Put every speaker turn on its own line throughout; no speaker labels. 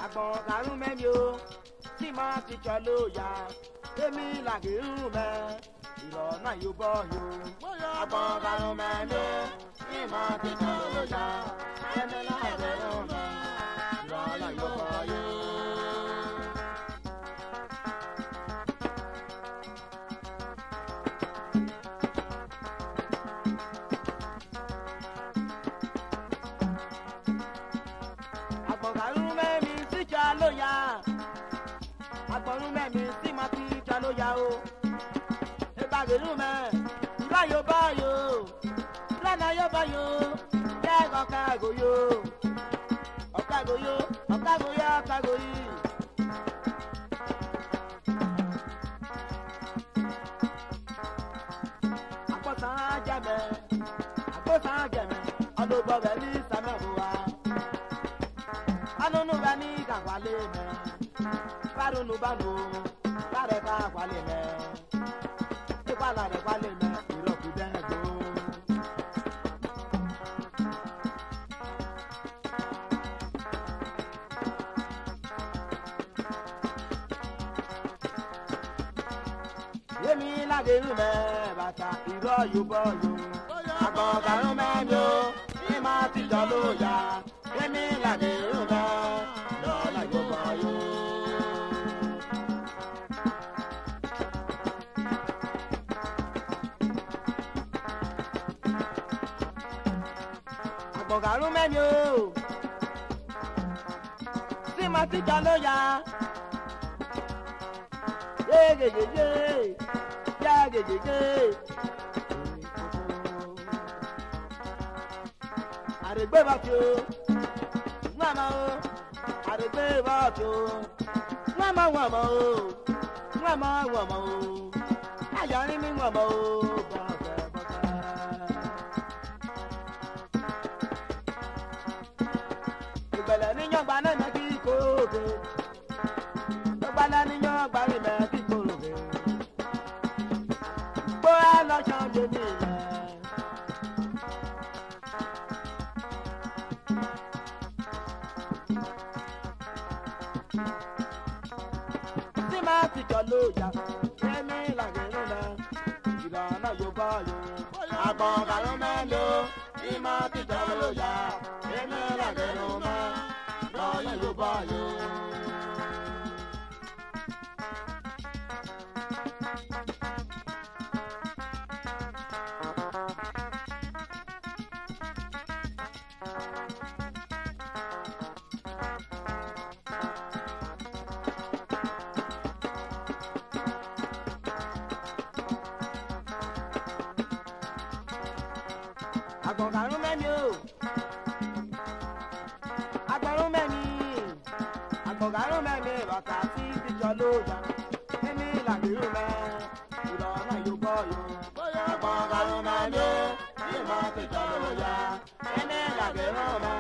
Àgbọ̀n karùn mẹ́mi o tí máa ti jọ ló yá èmi làgẹ̀rù mẹ́ ìrọ̀nà yóò bọ̀ yó. Àgbọ̀n karùn mẹ́mi o tí máa ti jọ ló yá èmi làgẹ̀rù mẹ́ ìrọ̀nà yóò bọ̀ yó. Àgbọ̀n karùn mẹ́mi tí jọ ló yá àgbọ̀n mẹ́mi tí máa ti jọ ló yá o. Ìbàgẹ̀rù mẹ́ ìlà yóò bọ̀ yó lọ́nà yóò bọ̀ yó lẹ́ẹ̀kan káàgó yó ọ̀kágó yó ọ̀kágó yó ọ̀kágó yìí. Àgbọ̀sán jẹ̀mẹ̀ ọlọ́gbọ̀ bẹ̀ ní sàmẹ̀wò wa. Anunu bẹ̀ ní kàkwálé mẹ́ bárùnù bánu bárẹ̀ kàkwálé mẹ́ ìpàlà rẹ̀ kwálé mẹ́ ìrọ̀kù dẹ́gbò. Yémi ládèrú mẹ́ bàtà ìrọ̀ yóò bọ̀ yó. Àgbọ̀n karùn mẹ́mi o ní máa ti jọ ló yá yémi ládèrú mẹ́ lọ́la yóò bọ̀ yó. Àgbọ̀n karùn mẹ́mi o tí máa ti jọ ló yá yégèjèjé yégèjèjé. Àrègbè bàtí o ńláma o àrègbè bàtí o ńláma wọ̀mọ̀ o ńláma wọ̀mọ̀ o ayọ̀rí mi wọ̀mọ̀ o bọ̀fẹ̀ bọ̀fẹ̀. Ìgbẹ̀lẹ̀ níyàngbà náà mẹ́ kí kóòdè ìgbẹ̀lẹ̀ níyàngbà rí mẹ́ kí kóòdè bóyá lọ́sàn dé mi lẹ̀. Tí máa ti jọ ló yá èmi làgẹ̀rù mẹ́ ìlànà yóò bọ̀ yó. Àgbọ̀n karùn mẹ́mi o tí máa ti jọ ló yá èmi làgẹ̀rù mẹ́ ìlànà yóò bọ̀ yó. Àgbọ̀n karùn mẹ́mi o àgbọ̀n mẹ́mi bàtà tí ti jọ ló yá èmi làgẹ̀rù mẹ́ ìlànà yóò bọ̀ yó. Àgbọ̀n karùn mẹ́mi o tí máa ti jọ ló yá èmi làgẹ̀rù mẹ́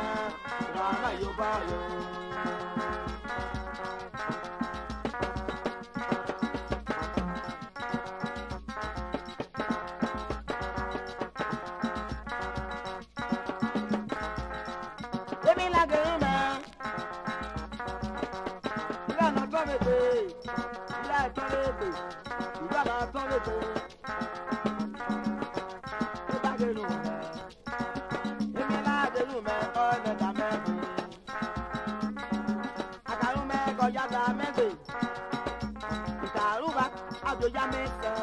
ìlànà yóò bọ̀ yó. Èmi làgẹ̀rù mẹ́ ìlànà tán lébè ìlà tán lébè ìlànà tán lébè. Ìbàgẹ̀rù mẹ́ èmi làgẹ̀rù mẹ́ ọ̀nẹ́ta mẹ́gbè àkàrù mẹ́ kọjá ta mẹ́gbè ìkàrù bá àjọyá mẹ́sẹ̀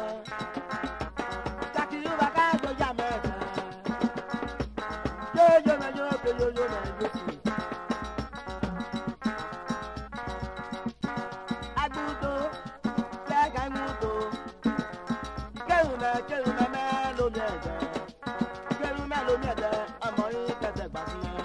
ìkàkìrù bá ká àjọyá mẹ́sẹ̀ yóyó mẹ́ yóyó mẹ́ yóyó mẹ́ yóyó. Agudo lẹ́ka ìmúdo kẹ́rù mẹ́ lómi ẹ̀jẹ̀ kẹ́rù mẹ́ lómi ẹ̀jẹ̀ ọmọ yín kẹsẹ̀ gbà sí yẹn.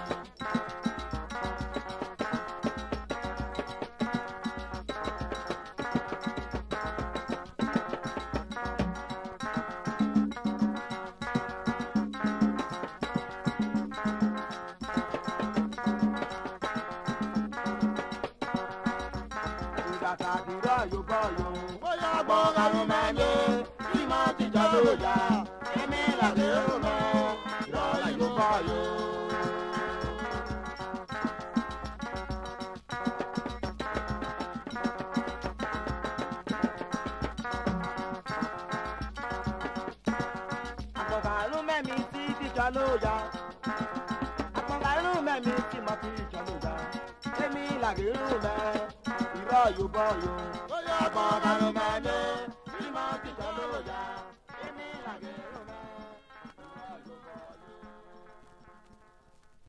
kàkà kìrọ̀ yóò bọ̀ yóò. bóyá agbọ̀nrún mẹ́rin tí máa ti jọ lóya èmi làgẹ̀rù mẹ́ ìrọ̀ yóò bọ̀ yóò. agbọ̀nrún mẹ́rin tí ti jọ lóya agbọ̀nrún mẹ́rin tí máa ti jọ lóya èmi làgẹ̀rù mẹ́ ìrọ̀ yóò bọ̀ yóò. bóyá agbọ̀nrún mẹ́rin tí máa ti jọ lóya.